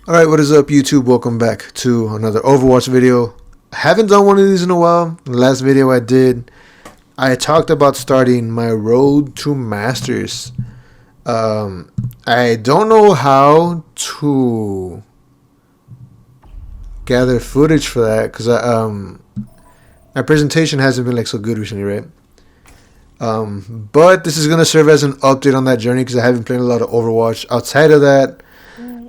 Alright, what is up YouTube? Welcome back to another Overwatch video. I haven't done one of these in a while. The last video I did, I talked about starting my road to Masters. I don't know how to gather footage for that because my presentation hasn't been like so good recently, right? But this is going to serve as an update on that journey because I haven't played a lot of Overwatch outside of that.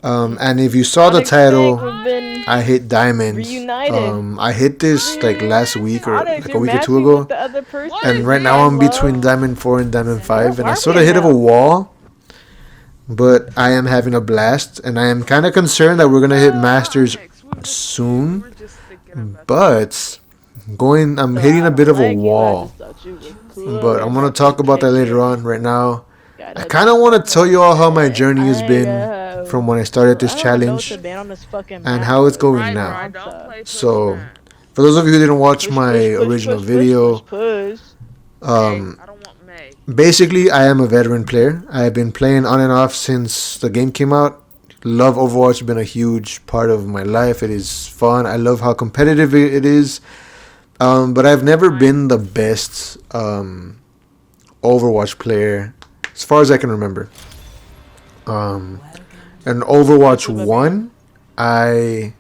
And if you saw the title, I hit Diamond. I hit this like last week or like a week or two ago. And right now I'm between Diamond 4 and Diamond 5. And I sort of hit a wall. But I am having a blast. And I am kind of concerned that we're going to hit Masters soon. But I'm hitting a bit of a wall. But I'm going to talk about that later on. Right now, I kind of want to tell you all how my journey has been from when I started this challenge and how it's going now. So, for those of you who didn't watch my original video, basically I am a veteran player. I've been playing on and off since the game came out. Love Overwatch, been a huge part of my life. It is fun. I love how competitive it is. But I've never been the best Overwatch player as far as I can remember. In Overwatch 1, I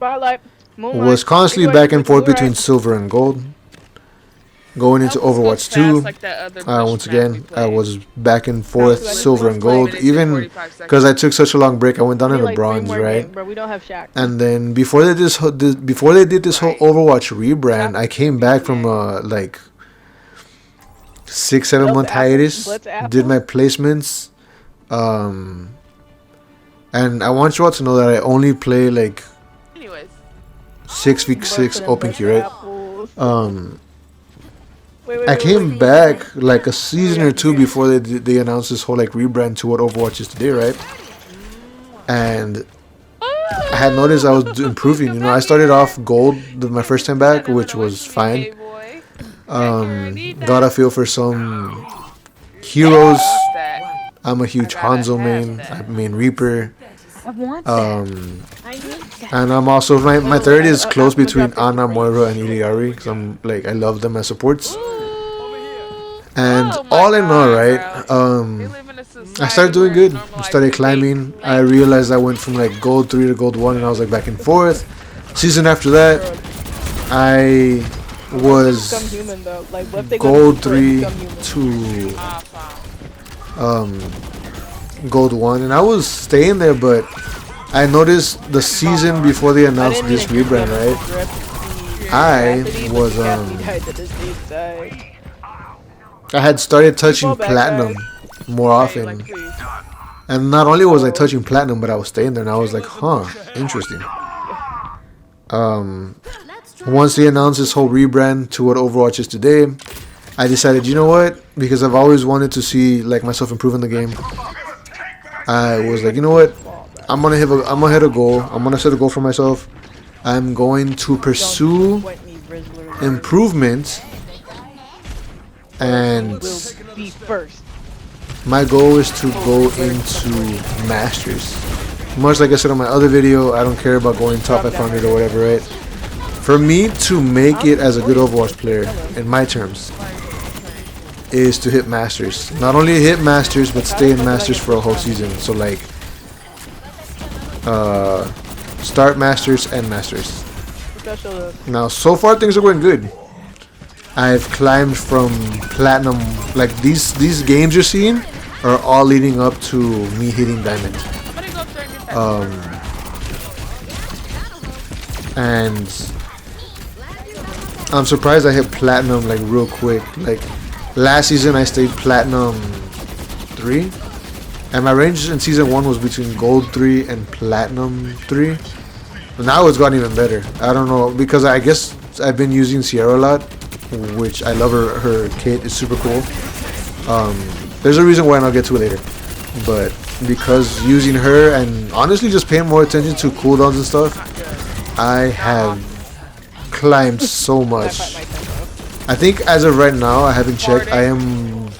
was constantly back and forth between silver and gold. Going into Overwatch 2, once again, I was back and forth silver and gold. Even because I took such a long break, I went down into bronze, right? And then before they did this whole Overwatch rebrand, I came back from like 6-7 month hiatus, did my placements, and I want you all to know that I only play like 6v6 open queue, right? I came back like a season or two before they announced this whole like rebrand to what Overwatch is today, right? And I had noticed I was improving. You know, I started off gold my first time back, which was fine. Got a feel for some heroes. I'm a huge Hanzo main. I main Reaper. And I'm also my third is close between Ana, Moira, and Iliari because I love them as supports. And all in all, right, I started doing good. I started climbing. I realized I went from like gold 3 to gold 1, and I was like back and forth. Season after that, I was gold 3 to gold 1, and I was staying there, but I noticed the season before they announced this rebrand, right? I had started touching platinum more often, and not only was I touching platinum, but I was staying there, and I was like, huh, interesting. Once they announced this whole rebrand to what Overwatch is today, I decided, you know what, because I've always wanted to see like myself improve in the game, I was like, you know what, I'm gonna hit a goal. I'm gonna set a goal for myself. I'm going to pursue improvement, and my goal is to go into Masters. Much like I said on my other video, I don't care about going top 500 or whatever, right? For me to make it as a good Overwatch player, in my terms, is to hit Masters. Not only hit Masters, but stay in Masters for a whole season. So like, start Masters and Masters. Now, so far things are going good. I've climbed from platinum. Like these games you're seeing are all leading up to me hitting diamond. And I'm surprised I hit platinum like real quick. Like last season I stayed platinum 3. And my range in season 1 was between gold 3 and platinum 3. Now it's gotten even better. I don't know, because I guess I've been using Sierra a lot, which I love her kit. It's super cool. There's a reason why, and I'll get to it later. But because using her and honestly just paying more attention to cooldowns and stuff, I have climbed so much. I think as of right now, I haven't checked, I am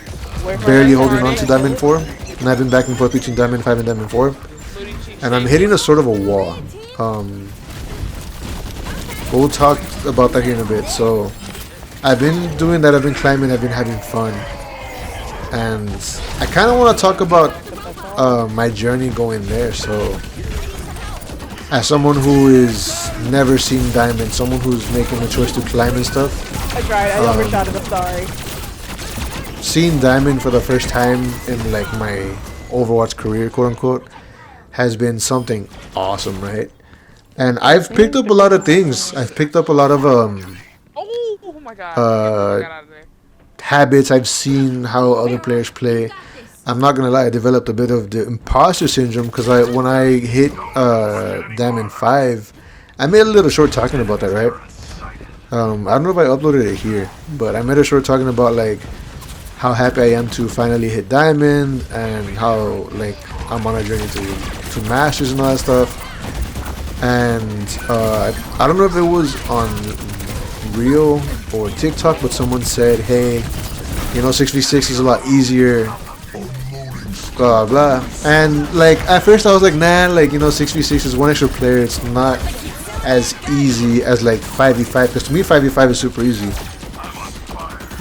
barely holding on to Diamond 4. And I've been back and forth between Diamond 5 and Diamond 4. And I'm hitting a sort of a wall. We'll talk about that here in a bit. So I've been doing that. I've been climbing. I've been having fun, and I kind of want to talk about my journey going there. So as someone who is never seen diamond, someone who's making the choice to climb and stuff. I tried. I overshot it. I'm sorry. Seeing diamond for the first time in like my Overwatch career, quote unquote, has been something awesome, right? And I've picked up a lot of things. I've picked up a lot of oh my god. Habits. I've seen how other players play. I'm not gonna lie, I developed a bit of the imposter syndrome because when I hit Diamond 5, I made a little short talking about that, right? I don't know if I uploaded it here, but I made a short talking about like how happy I am to finally hit Diamond and how like I'm on a journey to Masters and all that stuff. And I don't know if it was on Reel or TikTok, but someone said, hey, you know, 6v6 is a lot easier, blah blah. And like at first I was like, nah, like, you know, 6v6 is one extra player, it's not as easy as like 5v5, because to me 5v5 is super easy.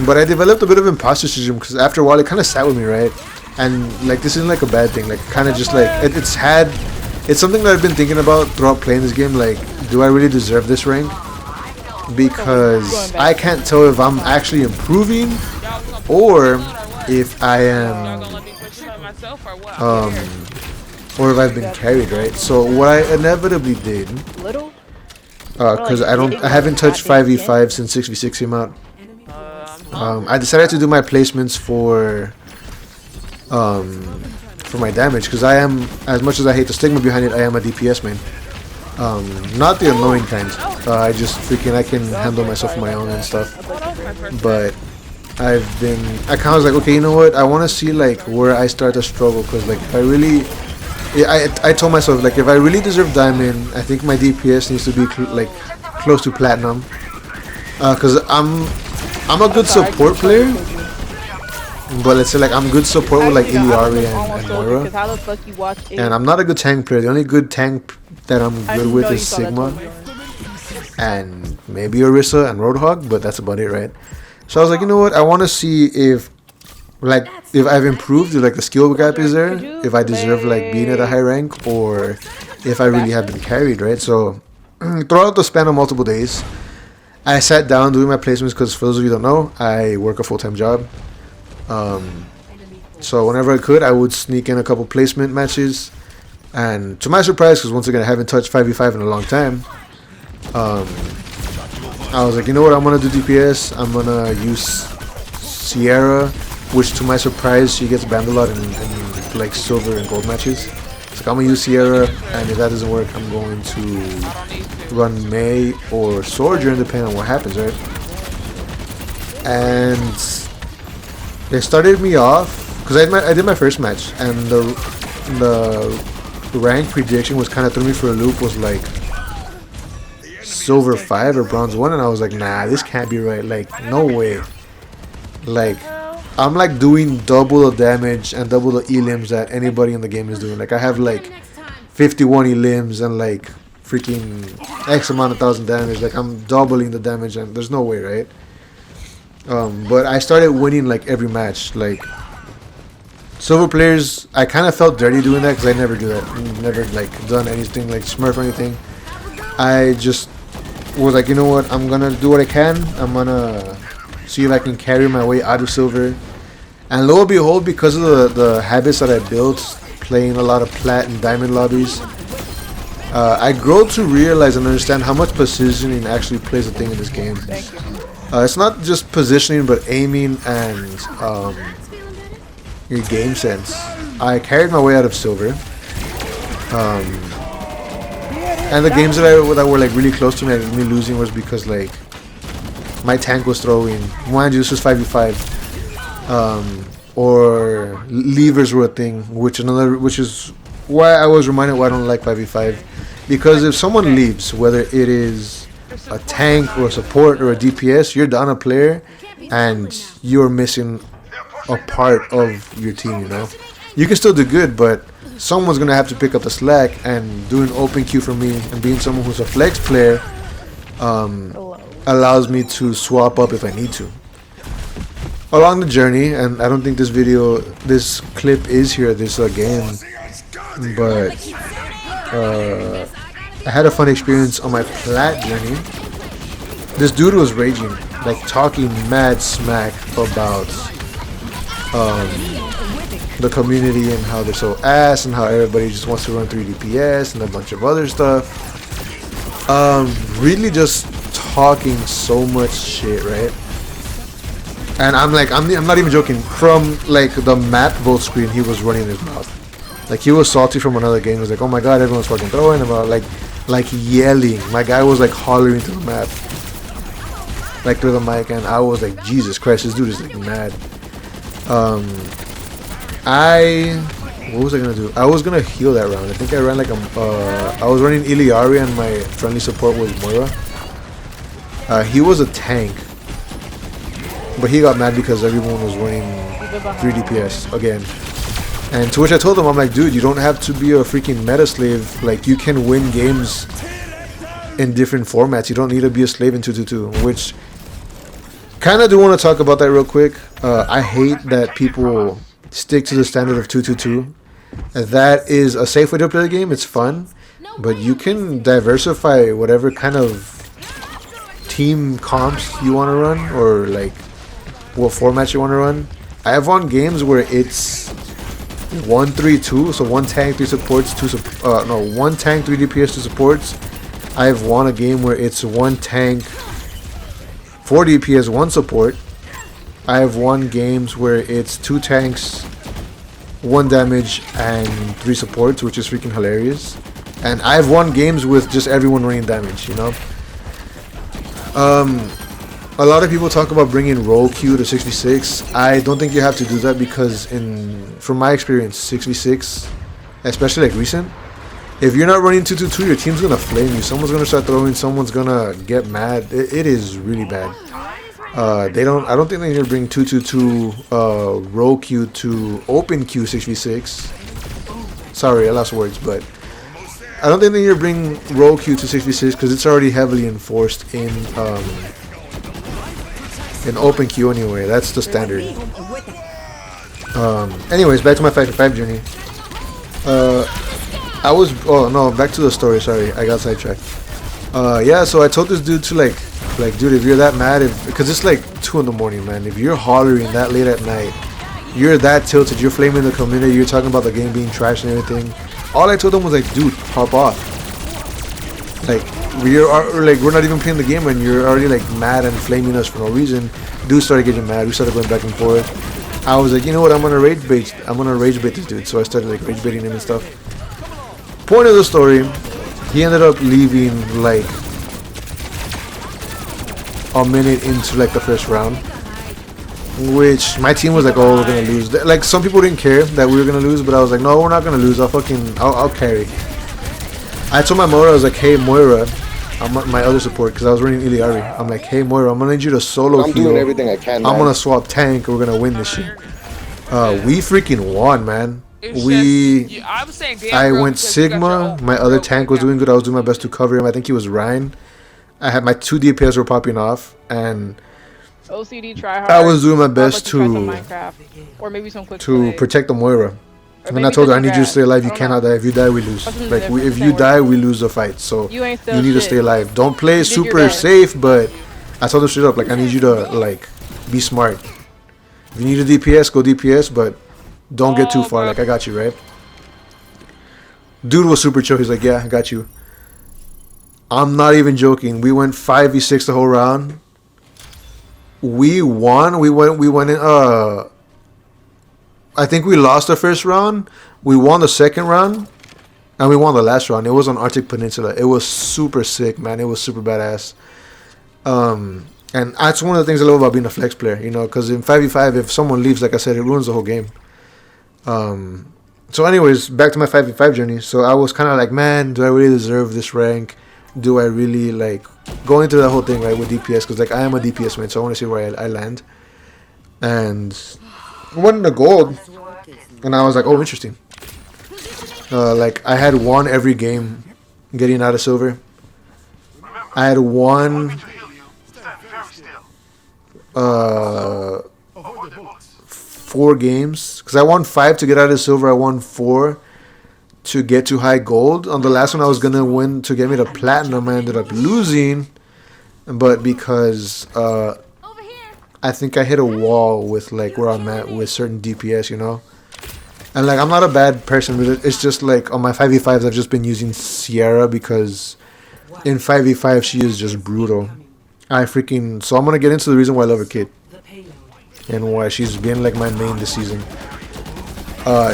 But I developed a bit of imposter syndrome because after a while it kind of sat with me, right? And like this isn't like a bad thing, like kind of just like it's something that I've been thinking about throughout playing this game. Like, do I really deserve this rank? Because I can't tell if I'm actually improving or if I am or if I've been carried, right? So what I inevitably did, because I haven't touched 5v5 since 6v6 came out. I decided to do my placements for my damage, because I am, as much as I hate the stigma behind it, I am a DPS main. Not the annoying kind. I can handle myself on my own and stuff. But I kind of was like, okay, you know what? I want to see like where I start to struggle, because like if I really, I told myself like if I really deserve diamond, I think my DPS needs to be like close to platinum. Because I'm a good support player. But let's say like I'm good support with like Iliari and Moira, and I'm not a good tank player. The only good tank that I'm good with is Sigma and maybe Orisa and Roadhog, but that's about it, right? So I was like, you know what, I want to see if I've improved, if like the skill gap is there, if I deserve like being at a high rank, or if I really have been carried, right? So throughout the span of multiple days, I sat down doing my placements, because for those of you who don't know, I work a full-time job. So whenever I could, I would sneak in a couple placement matches, and to my surprise, because once again I haven't touched 5v5 in a long time, I was like, you know what, I'm gonna do DPS. I'm gonna use Sierra, which to my surprise she gets banned a lot in like silver and gold matches. So I'm gonna use Sierra, and if that doesn't work, I'm going to run May or Soldier, depending on what happens, right? And they started me off because I did my first match, and the rank prediction was kind of threw me for a loop. Was like silver 5 or bronze 1, and I was like, nah, this can't be right. Like, no way. Like, I'm like doing double the damage and double the elims that anybody in the game is doing. Like, I have like 51 elims and like freaking X amount of thousand damage. Like, I'm doubling the damage, and there's no way, right? But I started winning like every match. Like, silver players, I kind of felt dirty doing that because I never do that. Never like done anything like Smurf or anything. I just was like, you know what, I'm gonna do what I can. I'm gonna see if I can carry my way out of silver. And lo and behold, because of the habits that I built, playing a lot of plat and diamond lobbies, I grow to realize and understand how much positioning actually plays a thing in this game. It's not just positioning, but aiming and your game sense. I carried my way out of silver, and the games that were like really close to me and me losing was because like my tank was throwing. Mind you, this was 5v5, or levers were a thing, which is why I was reminded why I don't like 5v5, because if someone leaves, whether it is a tank or a support or a DPS, you're down a player and you're missing a part of your team, you know. You can still do good, but someone's gonna have to pick up the slack, and doing open queue for me and being someone who's a flex player allows me to swap up if I need to. Along the journey, and I don't think this clip is here this game, but I had a fun experience on my Plat journey. This dude was raging, like talking mad smack about the community and how they're so ass and how everybody just wants to run 3 DPS and a bunch of other stuff. Really just talking so much shit, right? And I'm not even joking. From like the map vote screen, he was running his mouth. Like he was salty from another game. He was like, "Oh my god, everyone's fucking throwing about like yelling." My guy was like hollering to the map, like through the mic, and I was like, "Jesus Christ, this dude is like mad." What was I gonna do? I was gonna heal that round. I think I ran like I was running Iliari and my friendly support was Moira. He was a tank, but he got mad because everyone was running 3 DPS again. And to which I told him, I'm like, dude, you don't have to be a freaking meta slave. Like, you can win games in different formats. You don't need to be a slave in 222. Which, kind of do want to talk about that real quick. I hate that people stick to the standard of 222. That is a safe way to play the game. It's fun. But you can diversify whatever kind of team comps you want to run. Or, like, what formats you want to run. I have won games where it's 1-3-2, so 1 tank, 3 supports, 1 tank, 3 DPS, 2 supports. I've won a game where it's 1 tank, 4 DPS, 1 support. I have won games where it's 2 tanks, 1 damage, and 3 supports, which is freaking hilarious. And I've won games with just everyone running damage, you know. A lot of people talk about bringing roll queue to 6v6. I don't think you have to do that because from my experience, 6v6, especially like recent, if you're not running 222, your team's gonna flame you. Someone's gonna start throwing. Someone's gonna get mad. It is really bad. I don't think they need to bring 222 roll queue to open queue 6v6. Sorry, I lost words, but I don't think they need to bring roll queue to 6v6 because it's already heavily enforced in open queue anyway. That's the standard. Anyways, back to my 5v5 journey. Back to the story. Sorry, I got sidetracked. Yeah, so I told this dude to like, dude, if you're that mad, because it's like 2 in the morning, man. If you're hollering that late at night, you're that tilted, you're flaming the community, you're talking about the game being trash and everything. All I told him was like, dude, hop off. Like, we're not even playing the game and you're already like mad and flaming us for no reason. Dude started getting mad. We started going back and forth. I was like, you know what? I'm gonna rage bait this dude. So I started like rage baiting him and stuff. Point of the story, he ended up leaving like a minute into like the first round, which my team was like, oh, we're gonna lose. Like, some people didn't care that we were gonna lose, but I was like, no, we're not gonna lose. I'll carry. I told my Moira, I was like, hey Moira, I'm my other support because I was running Iliari. I'm like, hey Moira, I'm gonna need you to solo heal. I'm doing everything I can. I'm gonna swap tank. We're gonna win this shit. We freaking won, man. I went Sigma. My other tank was doing good. I was doing my best to cover him. I think he was Ryan. I had my 2 DPS were popping off, and OCD try hard. I was doing my best to protect the Moira. And then I told her, I need you to stay alive. You cannot die. If you die, we lose. Like, if you die, we lose the fight. So you need to stay alive. Don't play super safe, but I told her straight up, like, I need you to like be smart. If you need a DPS, go DPS, but don't get too far. Like, I got you, right? Dude was super chill. He's like, yeah, I got you. I'm not even joking. We went 5v6 the whole round. We won. We went in. I think we lost the first round. We won the second round, and we won the last round. It was on Arctic Peninsula. It was super sick, man. It was super badass. And that's one of the things I love about being a flex player, you know, because in 5v5, if someone leaves, like I said, it ruins the whole game. So anyways, back to my 5v5 journey. So I was kind of like, man, do I really deserve this rank? Do I really, like, going into that whole thing, right, with DPS? Because, like, I am a DPS man, so I want to see where I land. And won the gold, and I was like, oh, interesting. Like I had one every game getting out of silver. I had one 4 games because I won 5 to get out of silver. I won 4 to get to high gold. On the last one I was gonna win to get me to platinum. I ended up losing, but because I think I hit a wall with like where I'm at with certain DPS, you know. And like I'm not a bad person with it. It's just like on my 5v5s I've just been using Sierra because in 5v5 she is just brutal. So I'm gonna get into the reason why I love her kid and why she's been like my main this season.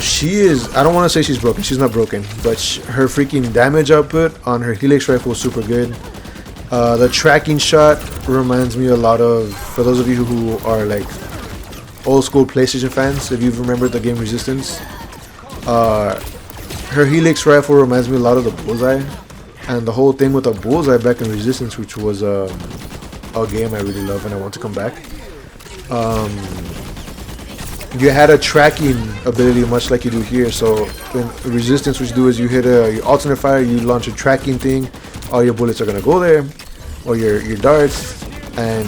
She is, I don't want to say she's broken, she's not broken, but her freaking damage output on her Helix rifle is super good. The tracking shot reminds me a lot of, for those of you who are like old school PlayStation fans, if you've remembered the game Resistance, her Helix rifle reminds me a lot of the Bullseye. And the whole thing with the Bullseye back in Resistance, which was a game I really love and I want to come back. You had a tracking ability much like you do here. So in Resistance, what you do is you hit your alternate fire, you launch a tracking thing, all your bullets are gonna go there, or your darts, and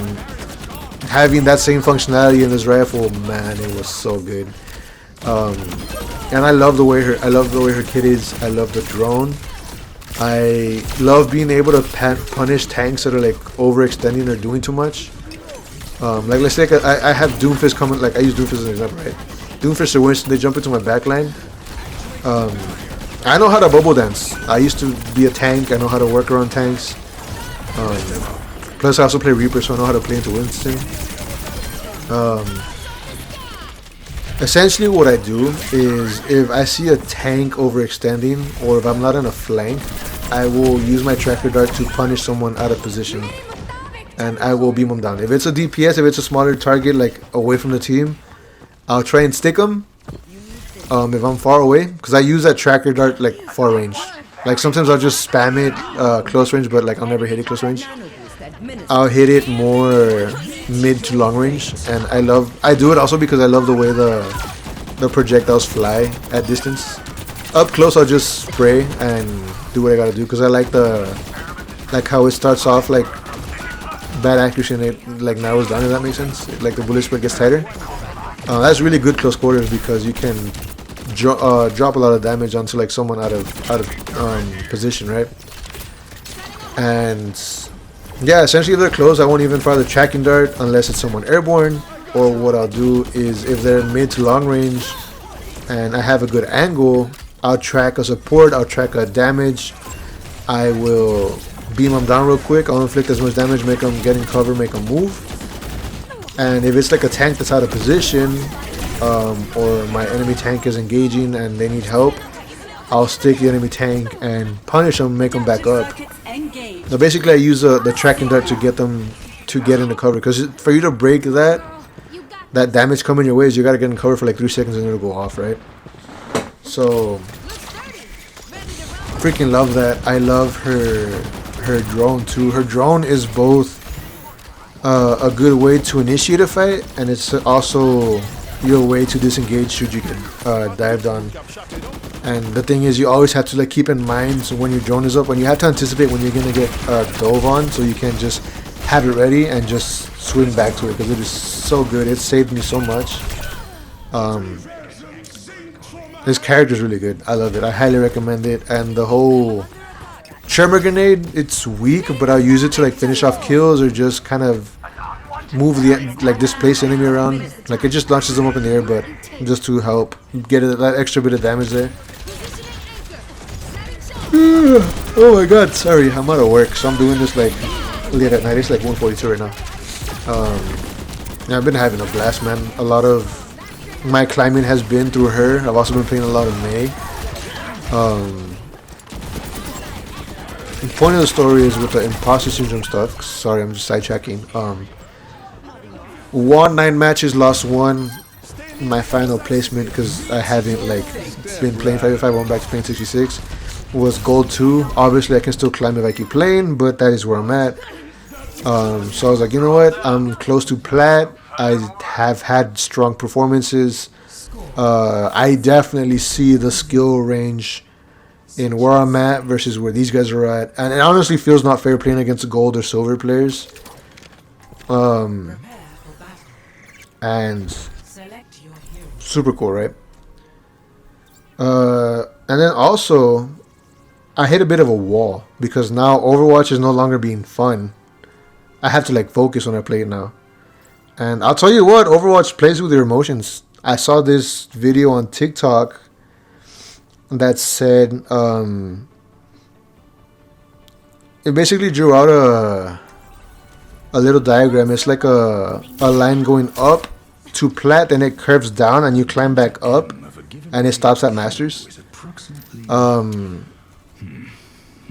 having that same functionality in this rifle, man, it was so good. And I love the way her kit is. I love the drone. I love being able to punish tanks that are like overextending or doing too much. Like let's say I have Doomfist coming, like I use Doomfist as an example, right? Doomfist or Winston, they jump into my backline. I know how to bubble dance. I used to be a tank. I know how to work around tanks. Plus I also play Reaper, so I know how to play into Winston. Essentially what I do is if I see a tank overextending or if I'm not in a flank, I will use my tracker dart to punish someone out of position and I will beam them down. If it's a DPS, if it's a smaller target like away from the team, I'll try and stick them if I'm far away, because I use that tracker dart like far range. Like sometimes I'll just spam it close range, but like I'll never hit it close range. I'll hit it more mid to long range, and I do it also because I love the way the projectiles fly at distance. Up close I'll just spray and do what I gotta do because I like how it starts off like bad accuracy and it like narrows down, if that makes sense. Like the bullet spread gets tighter. That's really good close quarters because you can drop a lot of damage onto like someone out of position, right? And yeah, essentially if they're close, I won't even fire the tracking dart unless it's someone airborne. Or what I'll do is if they're mid to long range and I have a good angle, I'll track a support, I'll track a damage, I will beam them down real quick, I'll inflict as much damage, make them get in cover, make them move. And if it's like a tank that's out of position, or my enemy tank is engaging and they need help, I'll stick the enemy tank and punish them, make them back up. Now basically I use the tracking dart to get them to get into cover, because for you to break that damage coming your way is you gotta get in cover for like 3 seconds and it'll go off, right? So freaking love that. I love her drone too. Her drone is both a good way to initiate a fight, and it's also your way to disengage should you get dived on. And the thing is, you always have to like keep in mind, so when your drone is up, when you have to anticipate when you're gonna get dove on, so you can just have it ready and just swing back to it, because it is so good. It saved me so much. This character is really good. I love it. I highly recommend it. And the whole tremor grenade, it's weak, but I'll use it to like finish off kills or just kind of move the displace enemy around. Like it just launches them up in the air, but just to help get that extra bit of damage there. Oh my god, sorry, I'm out of work, so I'm doing this like late at night. It's like 1:42 right now. Yeah, I've been having a blast, man. A lot of my climbing has been through her. I've also been playing a lot of May. The point of the story is with the Imposter Syndrome stuff. Sorry, I'm just sidetracking. Won 9 matches, lost 1. My final placement, because I haven't like been playing 5v5, I went back to playing 66, was gold 2. Obviously I can still climb if I keep playing, but that is where I'm at. So I was like, you know what, I'm close to Plat. I have had strong performances. I definitely see the skill range in where I'm at versus where these guys are at, and it honestly feels not fair playing against gold or silver players. And super cool, right? And then also, I hit a bit of a wall because now Overwatch is no longer being fun. I have to like focus when I play it now. And I'll tell you what, Overwatch plays with your emotions. I saw this video on TikTok that said it basically drew out a little diagram. It's like a line going up to Plat, and it curves down, and you climb back up, and it stops at Masters.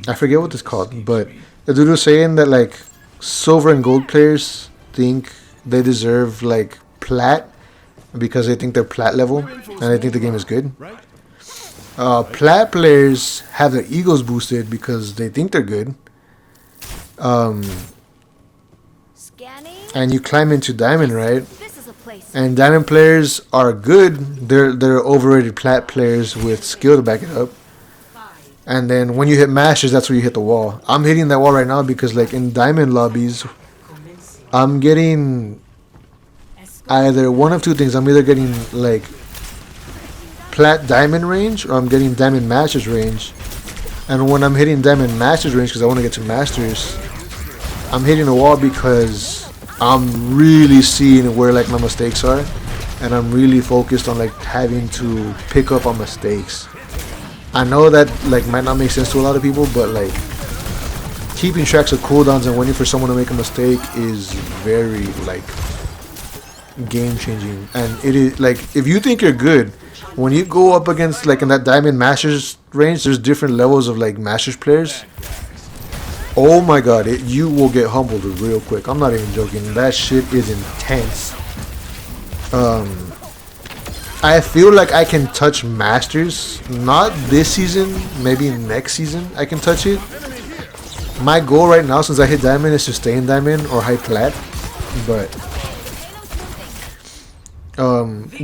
I forget what it's called, but the dude was saying that like silver and gold players think they deserve like Plat because they think they're Plat level, and they think the game is good. Plat players have their egos boosted because they think they're good. And you climb into Diamond, right? And Diamond players are good. They're overrated Plat players with skill to back it up. And then when you hit Masters, that's where you hit the wall. I'm hitting that wall right now because like in Diamond lobbies, I'm getting either one of two things. I'm either getting like Plat Diamond range, or I'm getting Diamond Masters range. And when I'm hitting Diamond Masters range, because I want to get to Masters, I'm hitting a wall because I'm really seeing where like my mistakes are, and I'm really focused on like having to pick up on mistakes. I know that like might not make sense to a lot of people, but like keeping tracks of cooldowns and waiting for someone to make a mistake is very like game changing. And it is like, if you think you're good, when you go up against like in that Diamond Masters range, there's different levels of like Masters players. Oh my god, you will get humbled real quick. I'm not even joking. That shit is intense. I feel like I can touch Masters. Not this season, maybe next season I can touch it. My goal right now, since I hit Diamond, is to stay in Diamond or high Plat. But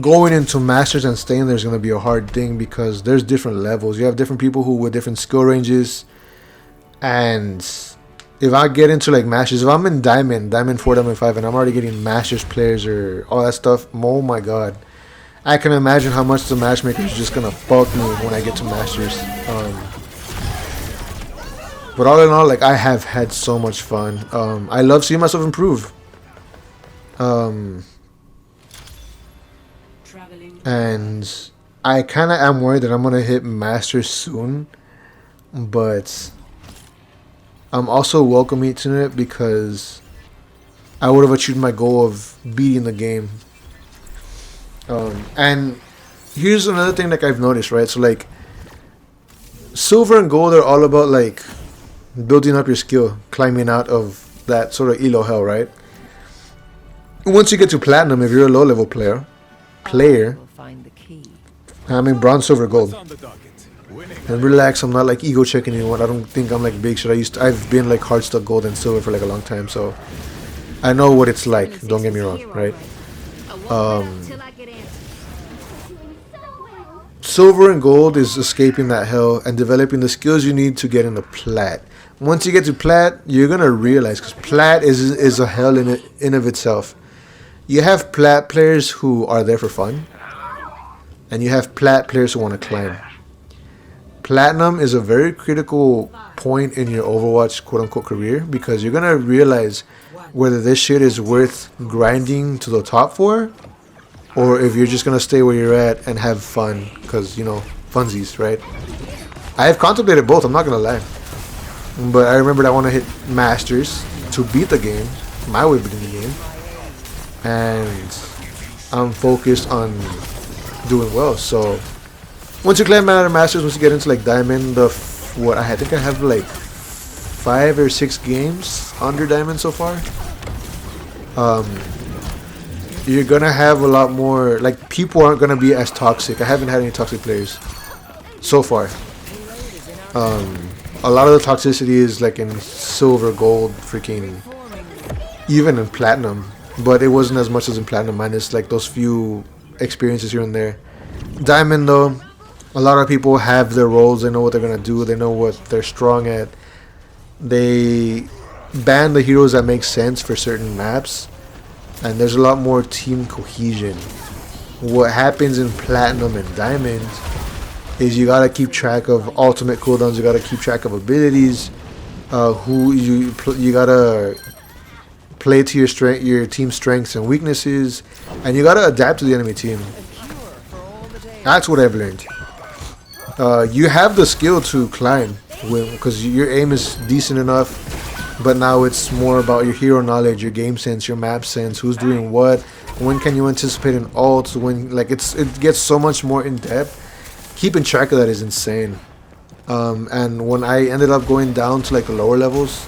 going into Masters and staying there is going to be a hard thing because there's different levels. You have different people who with different skill ranges. And if I get into like Masters, if I'm in Diamond 4, Diamond 5, and I'm already getting Masters players or all that stuff, oh my god. I can imagine how much the matchmaker is just gonna fuck me when I get to Masters. But all in all, like I have had so much fun. I love seeing myself improve. And I kind of am worried that I'm gonna hit Masters soon, but I'm also welcoming to it because I would have achieved my goal of beating the game. And here's another thing like I've noticed, right? So like silver and gold are all about like building up your skill, climbing out of that sort of elo hell, right? Once you get to platinum, if you're a low level player, I mean bronze, silver, gold. And relax, I'm not like ego checking anyone. I don't think I'm like big shit. I've been like hard stuck gold and silver for like a long time, so I know what it's like. Don't get me wrong, right? Silver and gold is escaping that hell and developing the skills you need to get into Plat. Once you get to Plat, you're gonna realize, because Plat is a hell in of itself. You have Plat players who are there for fun, and you have Plat players who want to climb. Platinum is a very critical point in your Overwatch quote-unquote career, because you're gonna realize whether this shit is worth grinding to the top for, or if you're just gonna stay where you're at and have fun, because you know, funsies, right? I have contemplated both, I'm not gonna lie, but I remembered I want to hit Masters to beat the game, my way of beating the game, and I'm focused on doing well. So once you climb out of Masters, once you get into like Diamond, I think I have like 5 or 6 games under Diamond so far. You're gonna have a lot more, like, people aren't gonna be as toxic. I haven't had any toxic players so far. A lot of the toxicity is like in silver, gold, freaking, even in platinum, but it wasn't as much as in platinum, minus like those few experiences here and there. Diamond though, A lot of people have their roles. They know what they're gonna do. They know what they're strong at. They ban the heroes that make sense for certain maps, and there's a lot more team cohesion. What happens in Platinum and Diamond is you gotta keep track of ultimate cooldowns. You gotta keep track of abilities. You gotta play to your team's strengths and weaknesses, and you gotta adapt to the enemy team. That's what I've learned. You have the skill to climb because your aim is decent enough, but now it's more about your hero knowledge, your game sense, your map sense, who's doing what, when can you anticipate an ult, when it gets so much more in depth. Keeping track of that is insane. And when I ended up going down to like the lower levels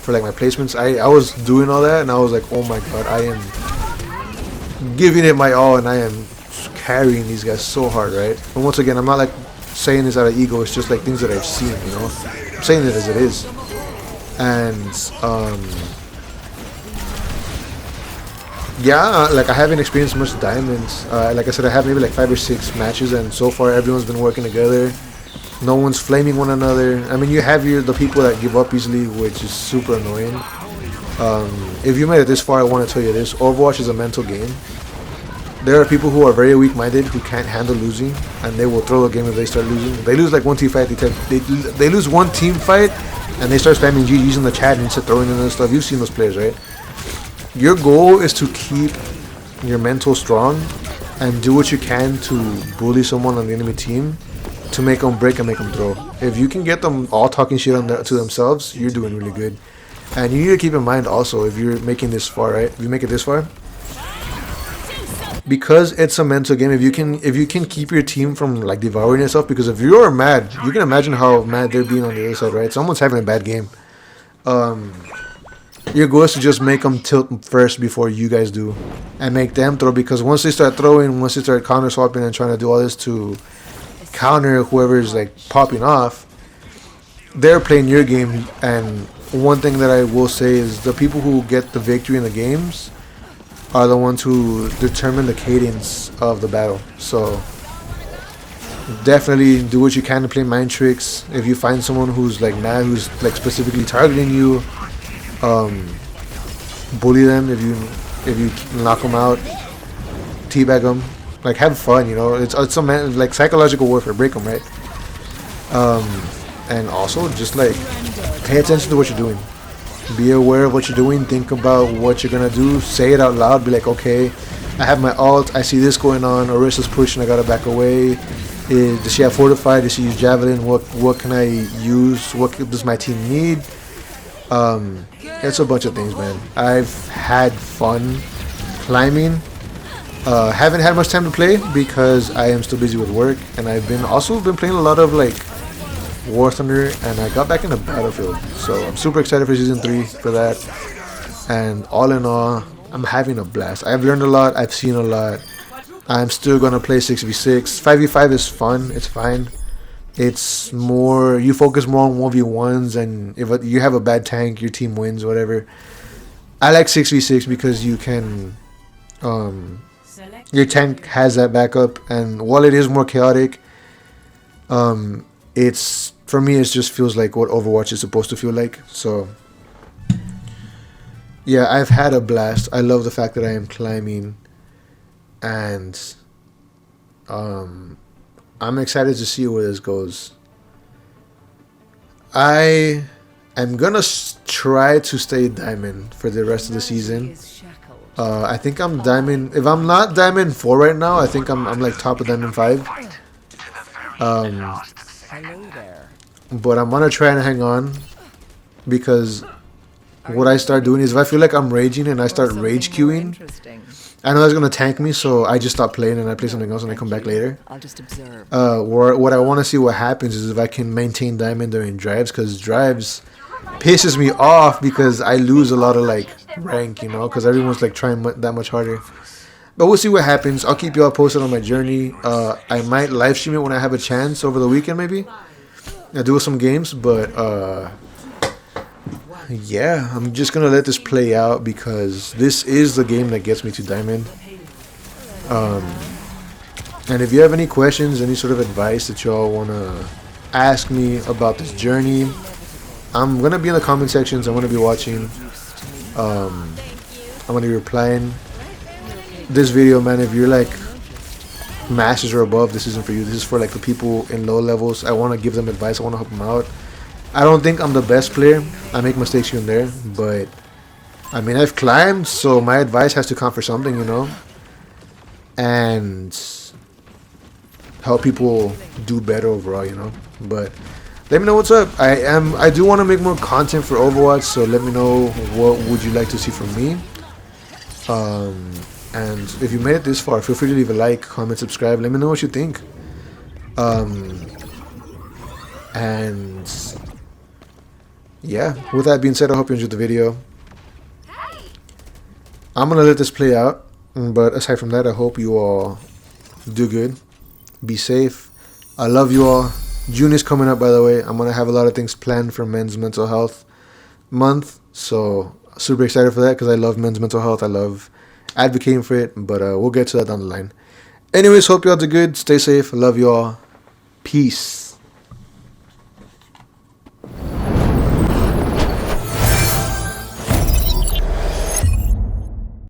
for like my placements, I was doing all that, and I was like, oh my god, I am giving it my all, and I am carrying these guys so hard, right? And once again, I'm not like saying this out of ego. It's just like things that I've seen, you know. I'm saying it as it is. And yeah, like I haven't experienced much diamonds. Like I said, I have maybe like 5 or 6 matches, and so far everyone's been working together. No one's flaming one another. I mean, you have the people that give up easily, which is super annoying. If you made it this far, I want to tell you this: Overwatch is a mental game. There are people who are very weak-minded, who can't handle losing, and they will throw a game if they start losing. They lose like one team fight, they lose one team fight, and they start spamming GGs in the chat and start throwing in and stuff. You've seen those players, right? Your goal is to keep your mental strong and do what you can to bully someone on the enemy team to make them break and make them throw. If you can get them all talking shit to themselves, you're doing really good. And you need to keep in mind also, if you're making this far, right? If you make it this far, because it's a mental game, if you can keep your team from like devouring itself, because if you're mad, you can imagine how mad they're being on the other side, right? Someone's having a bad game. Your goal is to just make them tilt first before you guys do, and make them throw, because once they start throwing, once they start counter swapping and trying to do all this to counter whoever's like popping off, they're playing your game. And one thing that I will say is the people who get the victory in the games are the ones who determine the cadence of the battle. So definitely do what you can to play mind tricks. If you find someone who's like mad, who's like specifically targeting you, bully them. If you knock them out, teabag them. Like, have fun, you know. It's like psychological warfare. Break them, right? And also just like pay attention to what you're doing. Be aware of what you're doing. Think about what you're gonna do. Say it out loud. Be like, okay, I have my ult. I see this going on. Orisa's pushing. I gotta back away. Does she have fortified? Does she use javelin? What can I use? What does my team need? It's a bunch of things, man. I've had fun climbing. Haven't had much time to play because I am still busy with work, and I've also been playing a lot of like War Thunder, and I got back into Battlefield. So I'm super excited for Season 3 for that. And all in all, I'm having a blast. I've learned a lot. I've seen a lot. I'm still going to play 6v6. 5v5 is fun. It's fine. It's more, you focus more on 1v1s, and if you have a bad tank, your team wins, whatever. I like 6v6 because you can, your tank has that backup, and while it is more chaotic, it's, for me, it just feels like what Overwatch is supposed to feel like. So yeah, I've had a blast. I love the fact that I am climbing, and I'm excited to see where this goes. I am gonna try to stay diamond for the rest of the season. I think I'm diamond. If I'm not diamond 4 right now, I think I'm like top of diamond 5. But I'm gonna try and hang on, because what I start doing is if I feel like I'm raging and I start rage queuing, I know that's gonna tank me, so I just stop playing and I play something else and I come back later. I'll just observe. What I want to see what happens is if I can maintain diamond during drives, because drives pisses me off because I lose a lot of like rank, you know, because everyone's like trying that much harder. But we'll see what happens. I'll keep you all posted on my journey. I might live stream it when I have a chance over the weekend, maybe. I do some games, but yeah, I'm just gonna let this play out because this is the game that gets me to diamond. And if you have any questions, any sort of advice that y'all want to ask me about this journey, I'm going to be in the comment sections. I'm going to be watching. I'm going to be replying. This video, man, if you're like masters or above, this isn't for you. This is for like the people in low levels. I want to give them advice. I want to help them out. I don't think I'm the best player. I make mistakes here and there, but I mean, I've climbed, so my advice has to count for something, you know, and help people do better overall, you know. But let me know what's up. I do want to make more content for Overwatch, so let me know what would you like to see from me. And if you made it this far, feel free to leave a like, comment, subscribe. Let me know what you think. And yeah, with that being said, I hope you enjoyed the video. I'm gonna let this play out, but aside from that, I hope you all do good, be safe. I love you all. June is coming up, by the way. I'm gonna have a lot of things planned for Men's Mental Health Month, so super excited for that because I love men's mental health. I love advocating for it, but we'll get to that down the line. Anyways, hope you all do good. Stay safe. Love you all. Peace.